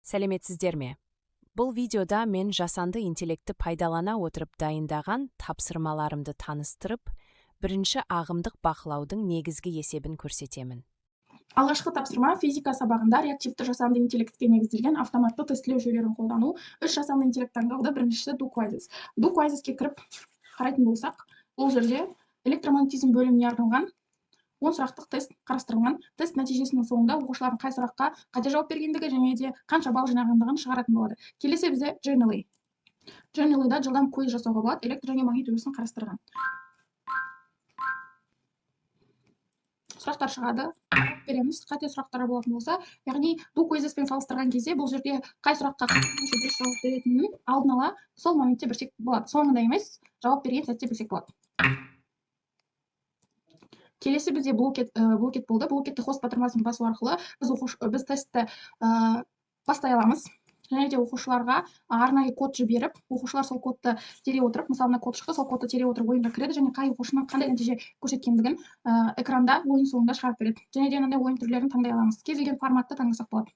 Сәлеметсіздер ме? Бұл видеода мен жасанды интеллектті пайдалана отырып дайындаған тапсырмаларымды таныстырып, бірінші ағымдық бақылаудың негізгі есебін көрсетемін. Алғашқы тапсырма физика сабағында реактивті жасанды интеллектке негізделген автоматты тестілеу жүйелерін қолдану. Үш жасанды интеллект таңдауда. Біріншісі DoQuizzes. DoQuizzesке кіріп қарайтын болсақ, бұл жерде электромагнетизм бөліміне арналған 10 сұрақтық тест қарастырылған. Тест нәтижесінің соңында оқушылардың қай сұраққа қате жауап бергендігі және де қанша балл жинағандығын шығаратын болады. Келесі бізде Journaly. Journalyда жылдам квиз жасауға болады, электр және магнит өрісін қарастырған. Сұрақтар шығады, береміз. Қате сұрақтар болатын болса, яғни DoQuizzeспен салыстырған кезде бұл жерде қай сұраққа қанша дұрыс жауап беретінін алдын ала сол моментте білсек болады. Соңында емес, жауап берген сәтте білсек болады. Келесі бізде блокет болды. Блокетті хост батырмасын басу арқылы біз тестті бастай аламыз. Және де оқушыларға арнайы код жіберіп, оқушылар сол кодты тере отырып, мысалы мына код шықты, сол кодты тере отырып ойынға кіреді және қай оқушының қандай нәтиже көрсеткендігін экранда ойын соңында шығарып береді. Және де мынандай ойын түрлерін таңдай аламыз. Кез келген форматты таңдасақ болады.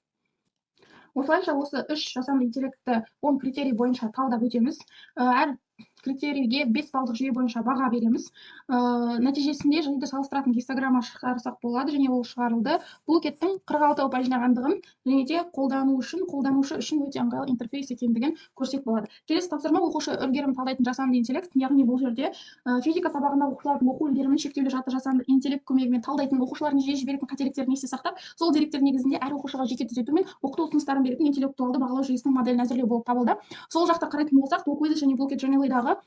Осылайша осы үш жасанды интеллектті 10 критерий бойынша талдап өтеміз. Әр критерийге 5 балдық жүйе бойынша баға береміз. Нәтижесінде және де салыстыратын гистограмма шығарсақ болады, және ол шығарылды. Блокеттің 46 ұпай жинағандығын және де қолданушы үшін өте ыңғайлы интерфейс екендігін көрсек болады. Келесі тапсырма оқушы үлгерімін талдайтын жасанды интеллект, яғни бұл жерде физика сабағында оқушылардың оқу үлгерімін шектеулі жаты жасанды интеллект көмегімен талдайтын, оқушылардың жиі жіберетін қателіктерін есте сақтап, сол деректер негізінде әр оқушыға жеке түзетумен оқыту ұсыныстарын беретін интеллектуалды бағалау жүйесінің моделін әзірлеу болып табылды. Сол жақта қарайтын болсақ, DoQuizzes және Blocket Journalyдағы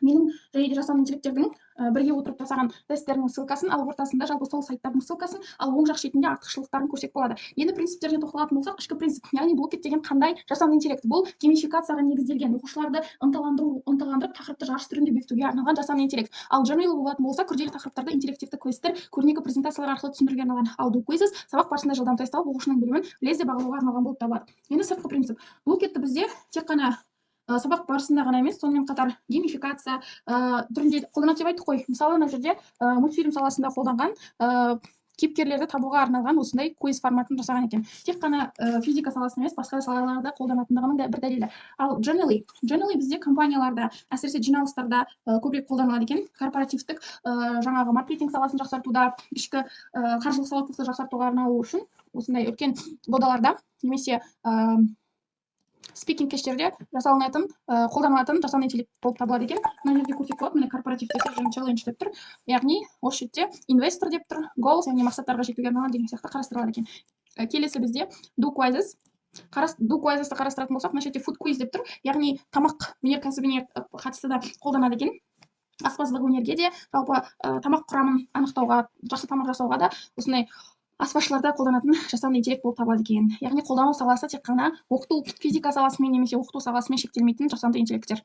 менің және де жасанды интеллекттердің бірге отырып жасаған тесттерінің ссылкасын, ал ортасында жалпы сол сайттардың ссылкасын, ал оң жақ шетінде артықшылықтарын көрсек болады. Енді принциптеріне тоқталатын болсақ, ішкі принцип, яғни Blocket деген қандай жасанды интеллект? Бұл геймификацияға негізделген, оқушыларды ынталандырып тақырыпты жарыс түрінде бекітуге арналған жасанды интеллект. Ал Journaly болатын болса, күрделі тақырыптарды интерактивті квесттер, көрнекі презентациялар арқылы түсіндіруге арналған. Ал DoQuizzes сабақ барысында жылдам тест алып, оқушының білімін лезде бағалауға арналған болып табылады. Енді сыртқы принцип. Blocketті бізде тек қана сабақ барысында ғана емес, сонымен қатар геймификация түрінде қолданады деп айттық қой. Мысалы, мына жерде мультфильм саласында қолданған кейіпкерлерді табуға арналған осындай квиз форматын жасаған екен. Тек қана физика саласында емес, басқа салаларда қолданатындығының да бір дәлелі. Ал Journaly бізде компанияларда, әсіресе жиналыстарда көбірек қолданылады екен. Корпоративтік жаңағы маркетинг саласын жақсартуда, ішкі қаржылық сауаттылықты жақсартуға арналу үшін осындай үлкен додаларда немесе спикинг кештерде қолданылатын жасанды интеллект болып табылады екен. Мына жерде көрсек болады, міне корпоративті челлендж деп тұр. Яғни осы жерде инвестор деп тұр, goals, яғни мақсаттарға жетуге арналған деген сияқты қарастырылады екен. Келесі бізде DoQuizzes. DoQuizzesті қарастыратын болсақ, мына жерде food quiz деп тұр. Яғни тамақ өнеркәсібіне қатысты да қолданады екен. Аспаздық өнерге де, жалпы тамақ құрамын анықтауға, жақсы тамақ жасауға да осындай аспазшыларда қолданатын жасанды интеллект болып табылады екен. Яғни қолдану саласы тек қана оқыту физика саласымен немесе оқыту саласымен шектелмейтін жасанды интеллекттер.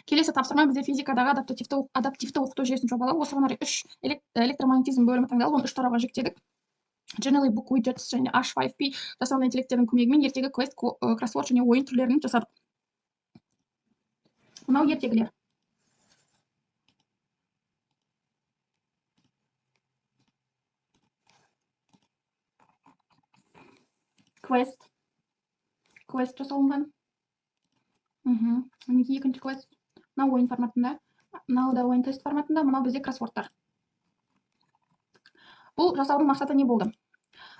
Келесі тапсырма бізде физикадағы адаптивті оқыту жүйесін жобалау. Осыған орай 3 электромагнетизм бөлімі таңдалып, оны 3 тарауға жіктедік. Journaly, Book Widgets және H5P жасанды интеллекттердің көмегімен ертегі квест, кроссворд және ойын түрлерін жасадық. Мынау ертегілер. Квест жасалынған. Мінекей екінші квест. Мынау ойын форматында, мынау да ойын тест форматында, мынау бізде кроссвордтар. Бұл жасаудың мақсаты не болды?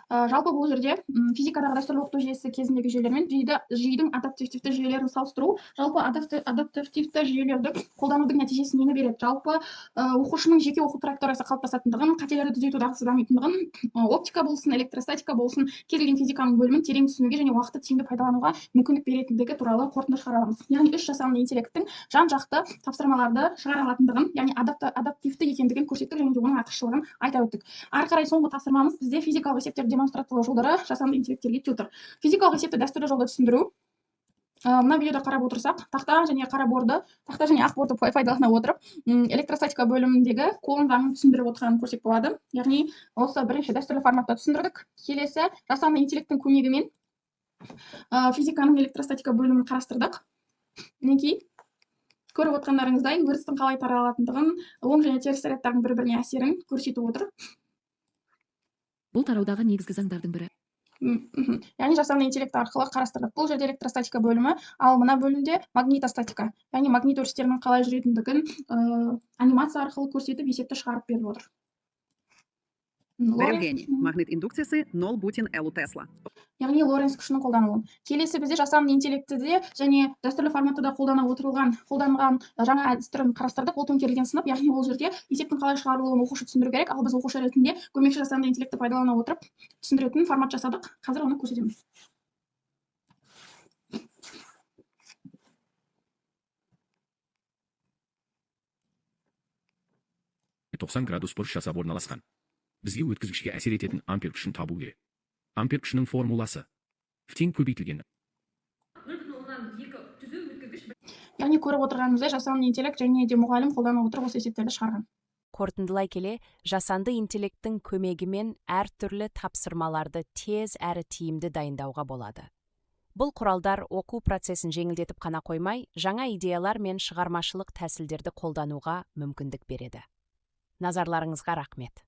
Жалпы бұл жерде физикадағы дәстүрлі оқыту жүйесі кезіндегі жүйелермен жүйенің адаптивті жүйелерін салыстыру, жалпы адаптивті жүйелерді қолданудың нәтижесі нені береді? Жалпы оқушының жеке оқу траекториясы қалыптасатындығын, қателерді түзету дағдысы дамитындығын, оптика болсын, электростатика болсын, кез келген физиканың бөлімін терең түсінуге және уақытты тиімді пайдалануға мүмкіндік беретіндігі туралы қорытынды шығара аламыз. Яғни үш жасанды интеллекттің жан-жақты тапсырмаларды шығара алатындығын, яғни адаптивті екендігін көрсеттік және де оның артықшылығын айта өттік. Ары қарай соңғы тапсырмамыз бізде физикалық есептерді демонстрациялау жолдары жасанды интеллекттерге тьютор. Физикалық есепті дәстүрлі жолда түсіндіру. Мына видеода қарап отырсақ, тақта және ақ борды пайдалана отырып, электростатика бөліміндегі Кулон заңын түсіндіріп отырғанын көрсек болады. Яғни осы бірінші дәстүрлі форматта түсіндірдік. Келесі жасанды интеллекттің көмегімен физиканың электростатика бөлімін қарастырдық. Мінекей көріп отқандарыңыздай өрістің қалай таралатындығын, оң және теріс зарядтардың бір-біріне әсерін көрсетіп отыр. Бұл тараудағы негізгі заңдардың бірі. яғни жасанды интеллект арқылы қарастырдық. Бұл жерде электростатика бөлімі, ал мына бөлімде магнитостатика, яғни магнит өрістерінің қалай жүретіндігін анимация арқылы көрсетіп, есепті шығарып беріп отыр. Берілгені. Магнит индукциясы 0 Бутин Элу Тесла. Яғни Лоренц күшінің қолданылуы. Келесі бізде жасанды интеллектіде және дәстүрлі форматта қолданылған жаңа әдіс түрін қарастырдық. Ол төңкерілген сынып, яғни ол жерде есептің қалай шығарылуын оқушы түсіндіру керек, ал біз оқушы ретінде көмекші жасанды интеллектті пайдалана отырып түсіндіретін формат жасадық. Қазір оны көрсетеміз. градус бұрыш жасап орналасқан. Бізге өткізгішке әсер ететін ампер күшін табу керек. Ампер күшінің формуласы тең көбейтілгені. Яғни көріп отырғанымыздай жасанды интеллект және де мұғалім қолдана отырып осы есептерді шығарған. Қорытындылай келе, жасанды интеллекттің көмегімен әртүрлі тапсырмаларды тез әрі тиімді дайындауға болады. Бұл құралдар оқу процесін жеңілдетіп қана қоймай, жаңа идеялар мен шығармашылық тәсілдерді қолдануға мүмкіндік береді. Назарларыңызға рахмет.